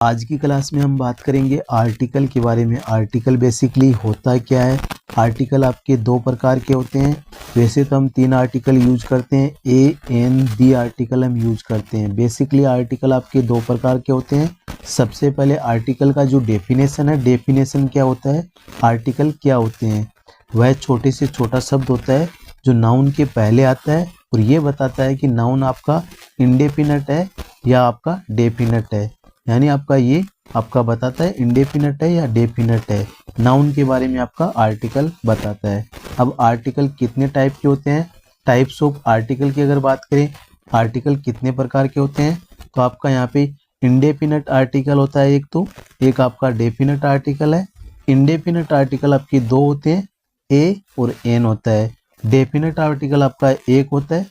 आज की क्लास में हम बात करेंगे आर्टिकल के बारे में। आर्टिकल बेसिकली होता क्या है। आर्टिकल आपके दो प्रकार के होते हैं। वैसे तो हम तीन आर्टिकल यूज करते हैं, ए एन दी आर्टिकल हम यूज करते हैं। बेसिकली आर्टिकल आपके दो प्रकार के होते हैं। सबसे पहले आर्टिकल का जो डेफिनेशन है, डेफिनेशन क्या होता है, आर्टिकल क्या होते हैं। वह छोटे से छोटा शब्द होता है जो नाउन के पहले आता है और ये बताता है कि नाउन आपका इंडेफिनिट है या आपका डेफिनिट है। यानी आपका ये आपका बताता है इंडेफिनिट है या डेफिनिट है। नाउन के बारे में आपका आर्टिकल बताता है। अब आर्टिकल कितने टाइप के होते हैं, टाइप्स ऑफ आर्टिकल की अगर बात करें, आर्टिकल कितने प्रकार के होते हैं, तो आपका यहाँ पे इंडेफिनिट आर्टिकल होता है एक, तो एक आपका डेफिनिट आर्टिकल है। इंडेफिनिट आर्टिकल आपके दो होते हैं, ए और एन होता है। डेफिनिट आर्टिकल आपका एक होता है,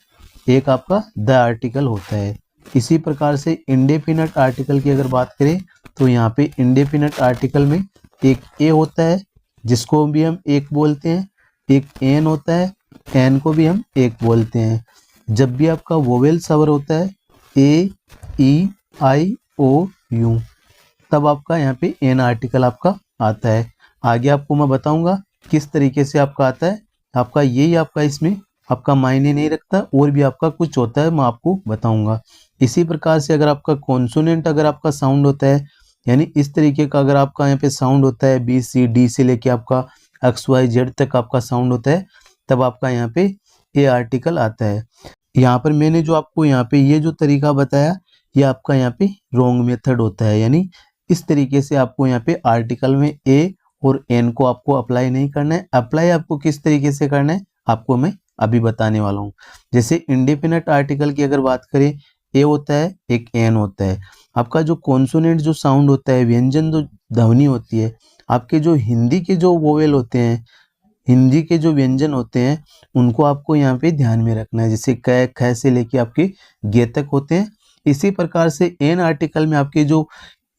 एक आपका द आर्टिकल होता है। इसी प्रकार से इंडेफिनिट आर्टिकल की अगर बात करें तो यहाँ पे इंडेफिनिट आर्टिकल में एक ए होता है जिसको भी हम एक बोलते हैं, एक एन होता है, एन को भी हम एक बोलते हैं। जब भी आपका वोवेल स्वर होता है ए ई आई ओ यू, तब आपका यहाँ पे एन आर्टिकल आपका आता है। आगे आपको मैं बताऊंगा किस तरीके से आपका आता है। आपका यही आपका इसमें आपका मायने नहीं रखता, और भी आपका कुछ होता है, मैं आपको बताऊंगा। इसी प्रकार से अगर आपका कॉन्सोनेंट अगर आपका साउंड होता है, यानी इस तरीके का अगर आपका यहाँ पे साउंड होता है, बी सी डी से लेके आपका एक्स वाई जेड तक आपका साउंड होता है, तब आपका यहाँ पे ए आर्टिकल आता है। यहाँ पर मैंने जो आपको यहाँ पे ये जो तरीका बताया, ये आपका यहाँ पे रॉन्ग मेथड होता है। यानी इस तरीके से आपको यहाँ पे आर्टिकल में ए और एन को आपको अप्लाई नहीं करना है। अप्लाई आपको किस तरीके से करना है आपको मैं अभी बताने वाला हूँ। जैसे इंडेफिनिट आर्टिकल की अगर बात करें, ए होता है, एक एन होता है। आपका जो कॉन्सोनेंट जो साउंड होता है, व्यंजन जो ध्वनि होती है, आपके जो हिंदी के जो वोवेल होते हैं, हिंदी के जो व्यंजन होते हैं, उनको आपको यहाँ पे ध्यान में रखना है। जैसे क ख से लेके आपके गे तक होते हैं। इसी प्रकार से एन आर्टिकल में आपके जो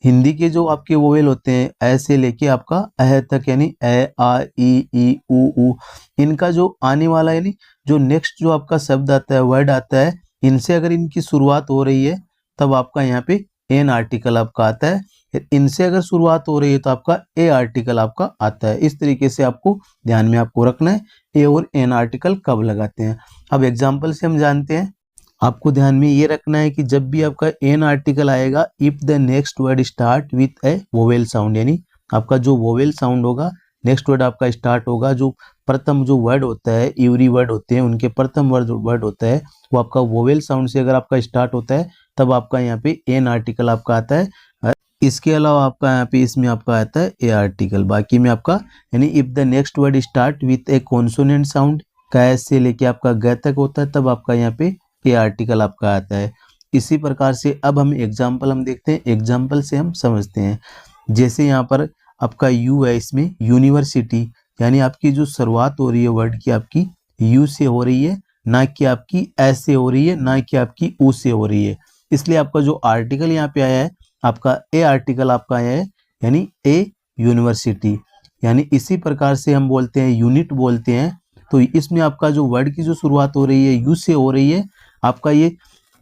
हिंदी के जो आपके वोवेल होते हैं, ऐ से लेके आपका अह तक, यानी ए आ ई उ, इनका जो आने वाला यानी जो नेक्स्ट जो आपका शब्द आता है, वर्ड आता है, इनसे अगर इनकी शुरुआत हो रही है तब आपका यहाँ पे एन आर्टिकल आपका आता है। इनसे अगर शुरुआत हो रही है तो आपका ए आर्टिकल आपका आता है। इस तरीके से आपको ध्यान में आपको रखना है ए और एन आर्टिकल कब लगाते हैं। अब एग्जाम्पल से हम जानते हैं। आपको ध्यान में ये रखना है कि जब भी आपका एन आर्टिकल आएगा, if the next word start with A vowel sound, यानी आपका जो वोवेल साउंड होगा, नेक्स्ट वर्ड आपका स्टार्ट होगा, जो प्रथम जो वर्ड होता है, एवरी वर्ड होते हैं, उनके प्रथम वर्ड होता है, वो आपका वोवेल साउंड से अगर आपका स्टार्ट होता है, तब आपका यहाँ पे एन आर्टिकल आपका आता है। इसके अलावा आपका यहाँ पे इसमें आपका आता है ए आर्टिकल। बाकी में आपका यानी if the next word start with A consonant sound, कै से लेके आपका ग तक होता है, तब आपका यहाँ पे ए आर्टिकल आपका आता है। इसी प्रकार से अब हम एग्जाम्पल हम देखते हैं, एग्जाम्पल से हम समझते हैं। जैसे यहाँ पर आपका यू है, इसमें यूनिवर्सिटी, यानी आपकी जो शुरुआत हो रही है वर्ड की आपकी यू से हो रही है, ना कि आपकी एस से हो रही है, ना कि आपकी ऊ से हो रही है। इसलिए आपका जो आर्टिकल यहाँ पे आया है, आपका ए आर्टिकल आपका आया है, यानी ए यूनिवर्सिटी। यानी इसी प्रकार से हम बोलते हैं यूनिट बोलते हैं, तो इसमें आपका जो वर्ड की जो शुरुआत हो रही है यू से हो रही है। आपका ये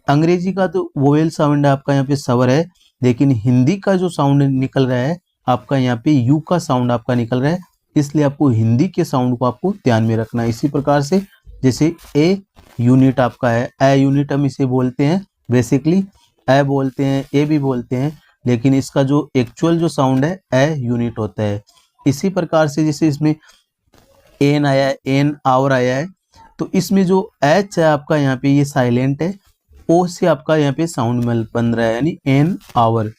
अंग्रेजी का तो वोवेल साउंड है आपका यहाँ पे स्वर है, लेकिन हिंदी का जो साउंड निकल रहा है आपका यहाँ पे यू का साउंड आपका निकल रहा है, इसलिए आपको हिंदी के साउंड को आपको ध्यान में रखना है। इसी प्रकार से जैसे ए यूनिट आपका है, ए यूनिट हम इसे बोलते हैं, बेसिकली ए बोलते हैं, ए भी बोलते हैं, लेकिन इसका जो एक्चुअल जो साउंड है ए यूनिट होता है। इसी प्रकार से जैसे इसमें एन आया है, एन आवर आया है, तो इसमें जो एच है आपका यहाँ पे ये साइलेंट है, ओ से आपका यहाँ पे साउंड बन रहा है, यानी एन आवर।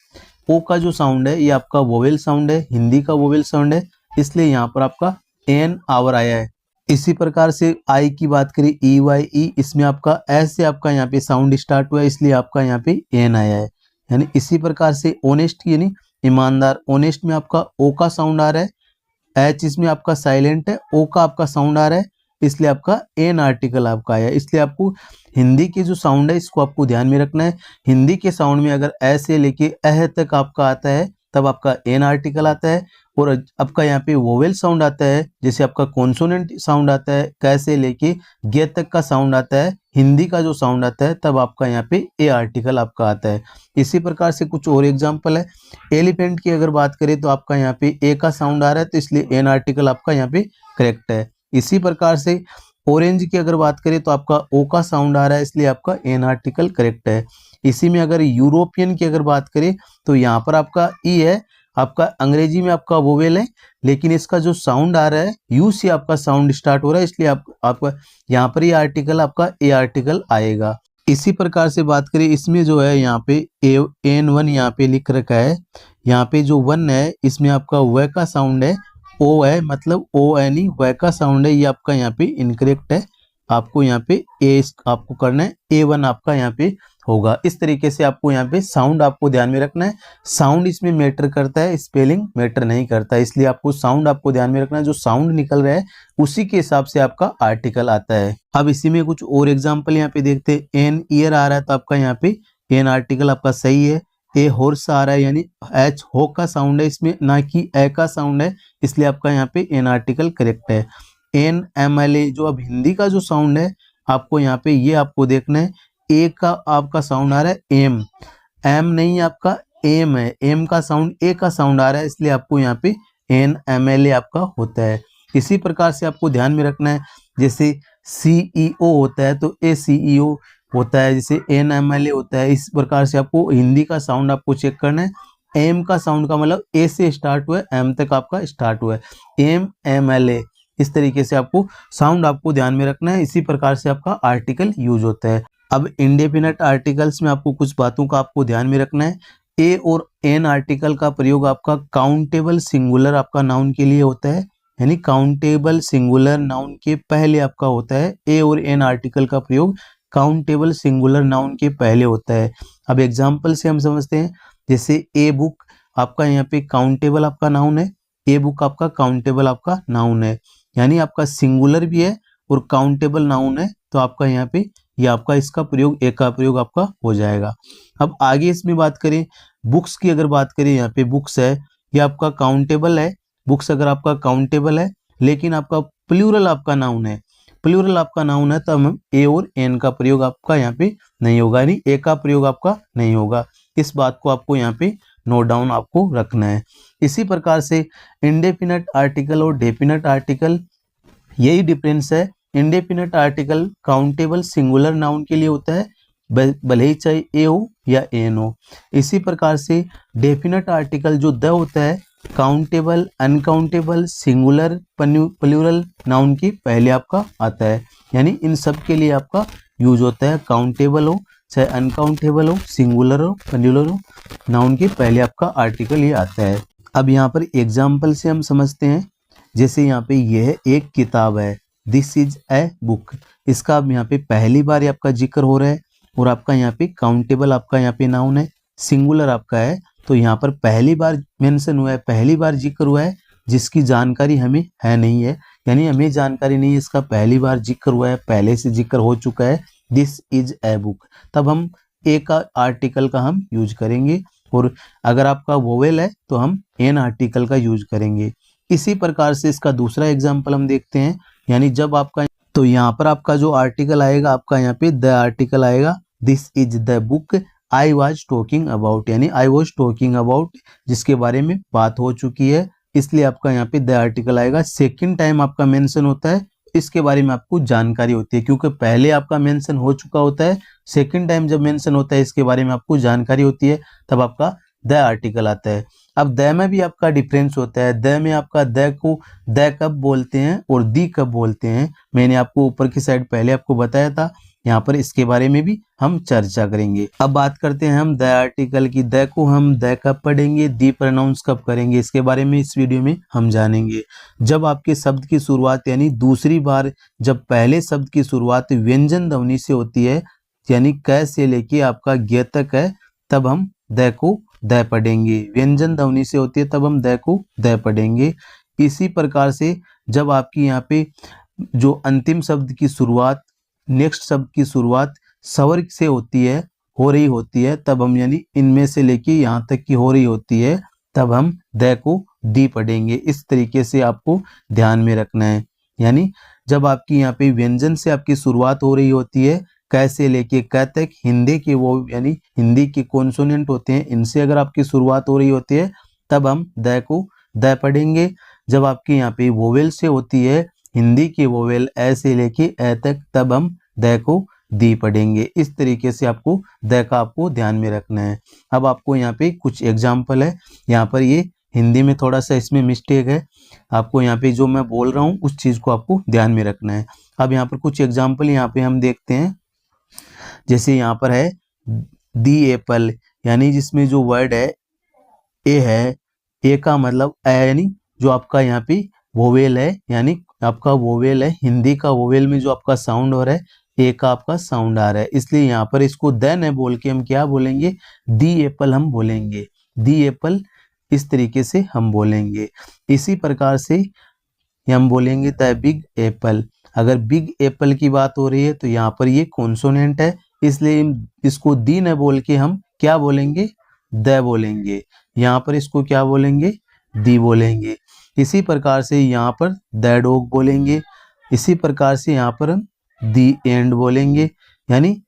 ओ का जो साउंड है ये आपका वोवेल साउंड है, हिंदी का वोवेल साउंड है, इसलिए यहाँ पर आपका एन आवर आया है। इसी प्रकार से आई की बात करें, ई वाई ई, इसमें आपका एस से आपका यहाँ पे साउंड स्टार्ट हुआ है, इसलिए आपका यहाँ पे एन आया है। यानी इसी प्रकार से ऑनेस्ट यानी ईमानदार, ऑनेस्ट में आपका ओ का साउंड आ रहा है, एच इसमें आपका साइलेंट है, ओ का आपका साउंड आ रहा है, इसलिए आपका एन आर्टिकल आपका आया। इसलिए आपको हिंदी के जो साउंड है इसको आपको ध्यान में रखना है। हिंदी के साउंड में अगर ए से लेके अह तक आपका आता है, तब आपका एन आर्टिकल आता है। और आपका यहाँ पे वोवेल साउंड आता है, जैसे आपका कॉन्सोनेंट साउंड आता है, कैसे लेके गे तक का साउंड आता है, हिंदी का जो साउंड आता है, तब आपका यहाँ पे ए आर्टिकल आपका आता है। इसी प्रकार से कुछ और एग्जांपल है। एलिफेंट की अगर बात करें तो आपका यहाँ पे ए का साउंड आ रहा है, तो इसलिए एन आर्टिकल आपका यहाँ पे करेक्ट है। इसी प्रकार से ऑरेंज की अगर बात करें तो आपका ओ का साउंड आ रहा है, इसलिए आपका एन आर्टिकल करेक्ट है। इसी में अगर यूरोपियन की अगर बात करें तो यहाँ पर आपका ई है, आपका अंग्रेजी में आपका वोवेल है, लेकिन इसका जो साउंड आ रहा है यू से आपका साउंड स्टार्ट हो रहा है, इसलिए आपका यहाँ पर ये आर्टिकल आपका ए आर्टिकल आएगा। इसी प्रकार से बात करें, इसमें जो है यहाँ पे एन1 यहाँ पे लिख रखा है, यहाँ पे जो 1 है इसमें आपका व का साउंड है, ओ है मतलब ओ एन ई व का साउंड है, ये आपका यहाँ पे इनकरेक्ट है। आपको यहाँ पे ए आपको करना है, ए1 आपका यहाँ पे होगा। इस तरीके से आपको यहाँ पे साउंड आपको ध्यान में रखना है। साउंड इसमें मैटर करता है, स्पेलिंग मैटर नहीं करता है, इसलिए आपको साउंड आपको ध्यान में रखना है। जो साउंड निकल रहा है उसी के हिसाब से आपका आर्टिकल आता है। अब इसी में कुछ और एग्जाम्पल यहाँ पे देखते हैं। एन ईयर आ रहा है तो आपका यहाँ पे एन आर्टिकल आपका सही है। ए हॉर्स आ रहा है यानी एच हो का साउंड है इसमें, ना कि ए का साउंड है, इसलिए आपका यहाँ पे एन आर्टिकल करेक्ट है। एन एम एल ए जो अब हिंदी का जो साउंड है आपको यहाँ पे ये आपको देखना है, ए का आपका साउंड आ रहा है एम, एम नहीं आपका एम है, एम का साउंड ए का साउंड आ रहा है, इसलिए आपको यहाँ पे एन एम एल ए आपका होता है। इसी प्रकार से आपको ध्यान में रखना है, जैसे सीईओ होता है तो ए सीईओ होता है, जैसे एन एम एल ए होता है। इस प्रकार से आपको हिंदी का साउंड आपको चेक करना है। एम का साउंड का मतलब ए से स्टार्ट हुआ है, एम तक आपका स्टार्ट हुआ है, एम एम एल ए। इस तरीके से आपको साउंड आपको ध्यान में रखना है। इसी प्रकार से आपका आर्टिकल यूज होता है। अब इंडेफिनेट आर्टिकल्स में आपको कुछ बातों का आपको ध्यान में रखना है। ए और एन आर्टिकल का प्रयोग आपका काउंटेबल सिंगुलर आपका नाउन के लिए होता है, यानी काउंटेबल सिंगुलर नाउन के पहले आपका होता है। ए और एन आर्टिकल का प्रयोग काउंटेबल सिंगुलर नाउन के पहले होता है। अब एग्जाम्पल से हम समझते हैं, जैसे ए बुक आपका यहाँ पे काउंटेबल आपका नाउन है, ए बुक आपका काउंटेबल आपका नाउन है, यानी आपका सिंगुलर भी है और काउंटेबल नाउन है, तो आपका यहाँ पे ये आपका इसका प्रयोग ए का प्रयोग आपका हो जाएगा। अब आगे इसमें बात करें, बुक्स की अगर बात करें, यहाँ पे बुक्स है ये आपका काउंटेबल है। बुक्स अगर आपका काउंटेबल है लेकिन आपका प्लूरल आपका नाउन है, प्लूरल आपका नाउन है, तब हम ए और एन का प्रयोग आपका यहाँ पे नहीं होगा, यानी ए का प्रयोग आपका नहीं होगा। इस बात को आपको यहाँ पे नोट डाउन आपको रखना है। इसी प्रकार से इंडेफिनेट आर्टिकल और डेफिनेट आर्टिकल, यही डिफरेंस है। Indefinite article countable singular noun के लिए होता है, भले ही चाहे ए हो या एन हो। इसी प्रकार से डेफिनेट आर्टिकल जो द होता है countable uncountable singular plural noun के पहले आपका आता है, यानी इन सब के लिए आपका यूज होता है। काउंटेबल हो चाहे अनकाउंटेबल हो, सिंगुलर हो प्लूरल हो, नाउन के पहले आपका आर्टिकल ये आता है। अब यहाँ पर एग्जाम्पल से हम समझते हैं, जैसे यहाँ पे यह एक किताब है, दिस इज ए बुक, इसका अब यहाँ पे पहली बार आपका जिक्र हो रहा है और आपका यहाँ पे काउंटेबल आपका यहाँ पे नाउन है, सिंगुलर आपका है, तो यहाँ पर पहली बार मेंशन हुआ है, पहली बार जिक्र हुआ है, जिसकी जानकारी हमें है नहीं है, यानी हमें जानकारी नहीं है, इसका पहली बार जिक्र हुआ है, पहले से जिक्र हो चुका है, दिस इज ए बुक, तब हम ए का आर्टिकल का हम यूज करेंगे। और अगर आपका वोवेल है तो हम एन आर्टिकल का यूज करेंगे। इसी प्रकार से इसका दूसरा एग्जाम्पल हम देखते हैं, यानी जब आपका, तो यहाँ पर आपका जो आर्टिकल आएगा आपका यहाँ पे द आर्टिकल आएगा, this is the book I was talking about, यानी आई वॉज टॉकिंग अबाउट जिसके बारे में बात हो चुकी है, इसलिए आपका यहाँ पे द आर्टिकल आएगा। सेकंड टाइम आपका मेंशन होता है, इसके बारे में आपको जानकारी होती है, क्योंकि पहले आपका मेंशन हो चुका होता है, सेकंड टाइम जब मेंशन होता है इसके बारे में आपको जानकारी होती है, तब आपका द आर्टिकल आता है। अब द में भी आपका डिफरेंस होता है, द में आपका द को द कब बोलते हैं और दी कब बोलते हैं, मैंने आपको ऊपर की साइड पहले आपको बताया था, यहाँ पर इसके बारे में भी हम चर्चा करेंगे। अब बात करते हैं हम द आर्टिकल की, द को हम द कब पढ़ेंगे, दी प्रोनाउंस कब करेंगे, इसके बारे में इस वीडियो में हम जानेंगे। जब आपके शब्द की शुरुआत यानी दूसरी बार जब पहले शब्द की शुरुआत व्यंजन ध्वनि से होती है, यानी क से लेके आपका ग तक है, तब हम द को द पढ़ेंगे। व्यंजन ध्वनि से होती है तब हम द को द पढ़ेंगे। इसी प्रकार से जब आपकी यहाँ पे जो अंतिम शब्द की शुरुआत, नेक्स्ट शब्द की शुरुआत स्वर से होती है, हो रही होती है, तब हम यानी इनमें से लेके यहाँ तक की हो रही होती है, तब हम द को दी पढ़ेंगे। इस तरीके से आपको ध्यान में रखना है। यानी जब आपकी यहाँ पे व्यंजन से आपकी शुरुआत हो रही होती है, क से लेके क तक हिंदी के वो यानी हिंदी के कॉन्सोनेंट होते हैं, इनसे अगर आपकी शुरुआत हो रही होती है तब हम द को द पढ़ेंगे। जब आपकी यहाँ पे वोवेल से होती है, हिंदी के वोवेल ए से लेके ए तक, तब हम द को दी पढ़ेंगे। इस तरीके से आपको द का आपको ध्यान में रखना है। अब आपको यहाँ पे कुछ एग्जाम्पल है, यहाँ पर ये हिंदी में थोड़ा सा इसमें मिस्टेक है, आपको यहाँ पे जो मैं बोल रहा हूँ उस चीज को आपको ध्यान में रखना है। अब यहाँ पर कुछ एग्जाम्पल यहाँ पे हम देखते हैं, जैसे यहाँ पर है दी एप्पल, यानी जिसमें जो वर्ड है ए है, ए का मतलब यानी जो आपका यहाँ पे वोवेल है, यानी आपका वोवेल है, हिंदी का वोवेल में जो आपका साउंड हो रहा है ए का आपका साउंड आ रहा है, इसलिए यहाँ पर इसको द न बोल के हम क्या बोलेंगे, दी एप्पल हम बोलेंगे। दी एप्पल इस तरीके से हम बोलेंगे। इसी प्रकार से हम बोलेंगे द बिग एप्पल। अगर बिग एप्पल की बात हो रही है तो यहाँ पर ये कॉन्सोनेंट है, इसलिए इसको दी न बोल के हम क्या बोलेंगे, द बोलेंगे। यहाँ पर इसको क्या बोलेंगे, दी बोलेंगे। इसी प्रकार से यहाँ पर द डॉग बोलेंगे। इसी प्रकार से यहाँ पर हम दी एंड बोलेंगे, यानी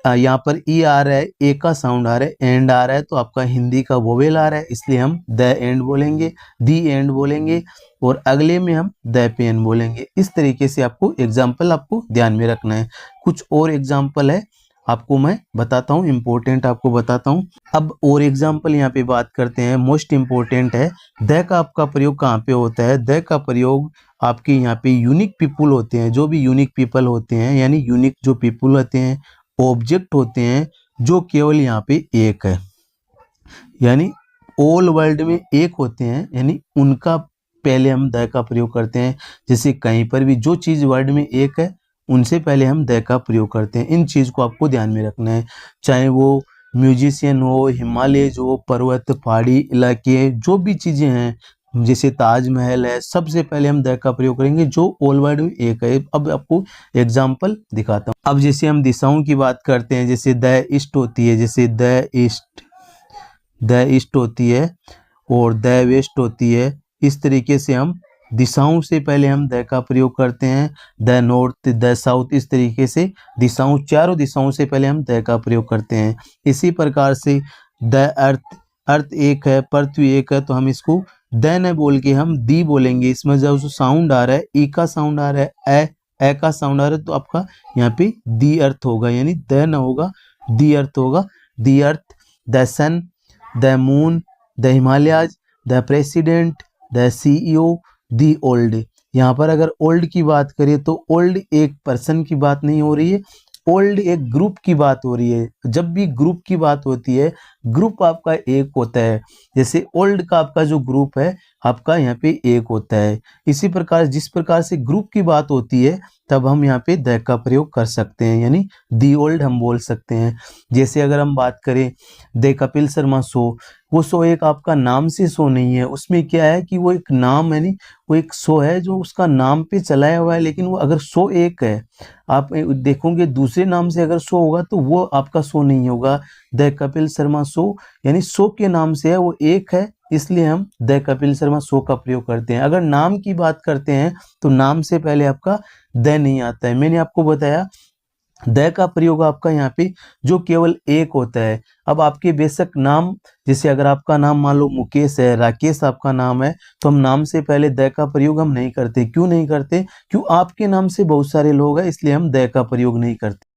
यहाँ पर ई आ रहा है, ए का साउंड आ रहा है, एंड आ रहा है, तो आपका हिंदी का वोवेल आ रहा है, इसलिए हम द एंड बोलेंगे, दी एंड बोलेंगे, और अगले में हम द पेन बोलेंगे। इस तरीके से आपको एग्जाम्पल आपको ध्यान में रखना है। कुछ और एग्जाम्पल है आपको मैं बताता हूँ, इम्पोर्टेंट आपको बताता हूँ। अब और एग्जाम्पल यहाँ पे बात करते हैं, मोस्ट इम्पोर्टेंट है। द का आपका प्रयोग कहाँ पे होता है, द का प्रयोग आपके यहाँ पे यूनिक पीपुल होते हैं, जो भी यूनिक पीपल होते हैं, यानी यूनिक जो पीपुल होते हैं, ऑब्जेक्ट होते हैं जो केवल यहाँ पे एक है, यानी ऑल वर्ल्ड में एक होते हैं, यानी उनका पहले हम द का प्रयोग करते हैं। जैसे कहीं पर भी जो चीज वर्ल्ड में एक है उनसे पहले हम द का प्रयोग करते हैं। इन चीज को आपको ध्यान में रखना है, चाहे वो म्यूजिशियन हो, हिमालय हो, पर्वत पहाड़ी इलाके, जो भी चीजें हैं, जैसे ताजमहल है, सबसे पहले हम द का प्रयोग करेंगे जो ऑल वर्ल्ड में एक है। अब आपको एग्जाम्पल दिखाता हूँ। अब जैसे हम दिशाओं की बात करते हैं, जैसे द ईस्ट होती है, जैसे द ईस्ट होती है और द वेस्ट होती है। इस तरीके से हम दिशाओं से पहले हम द का प्रयोग करते हैं, द नॉर्थ, द साउथ, इस तरीके से दिशाओं, चारों दिशाओं से पहले हम द का प्रयोग करते हैं। इसी प्रकार से द अर्थ एक है, पृथ्वी एक है, तो हम इसको द न बोल के हम दी बोलेंगे। इसमें जब साउंड आ रहा है, ई का साउंड आ रहा है, ए का साउंड आ रहा है, तो आपका यहाँ पे दी अर्थ होगा, यानी द न होगा, दी अर्थ होगा। The earth, the sun, the moon, the Himalayas, the president, the CEO, the old. यहाँ पर अगर ओल्ड की बात करें तो ओल्ड एक पर्सन की बात नहीं हो रही है, ओल्ड एक ग्रुप की बात हो रही है। जब भी ग्रुप की बात होती है, ग्रुप आपका एक होता है, जैसे ओल्ड का आपका जो ग्रुप है आपका यहाँ पे एक होता है। इसी प्रकार जिस प्रकार से ग्रुप की बात होती है तब हम यहाँ पे द का प्रयोग कर सकते हैं, यानी दी ओल्ड हम बोल सकते हैं। जैसे अगर हम बात करें द कपिल शर्मा शो, वो शो एक आपका नाम से शो नहीं है, उसमें क्या है कि वो एक नाम, यानी वो एक शो है जो उसका नाम पे चलाया हुआ है, लेकिन वो अगर शो एक है, आप देखोगे दूसरे नाम से अगर शो होगा तो वो आपका शो नहीं होगा। द कपिल शर्मा शो यानी शो के नाम से है, वो एक है, इसलिए हम द कपिल शर्मा शो का प्रयोग करते हैं। अगर नाम की बात करते हैं तो नाम से पहले आपका द नहीं आता है। मैंने आपको बताया द का प्रयोग आपका यहाँ पे जो केवल एक होता है। अब आपके बेशक नाम, जैसे अगर आपका नाम मान लो मुकेश है, राकेश आपका नाम है, तो हम नाम से पहले द का प्रयोग हम नहीं करते। क्यों नहीं करते? क्यों आपके नाम से बहुत सारे लोग हैं, इसलिए हम द का प्रयोग नहीं करते।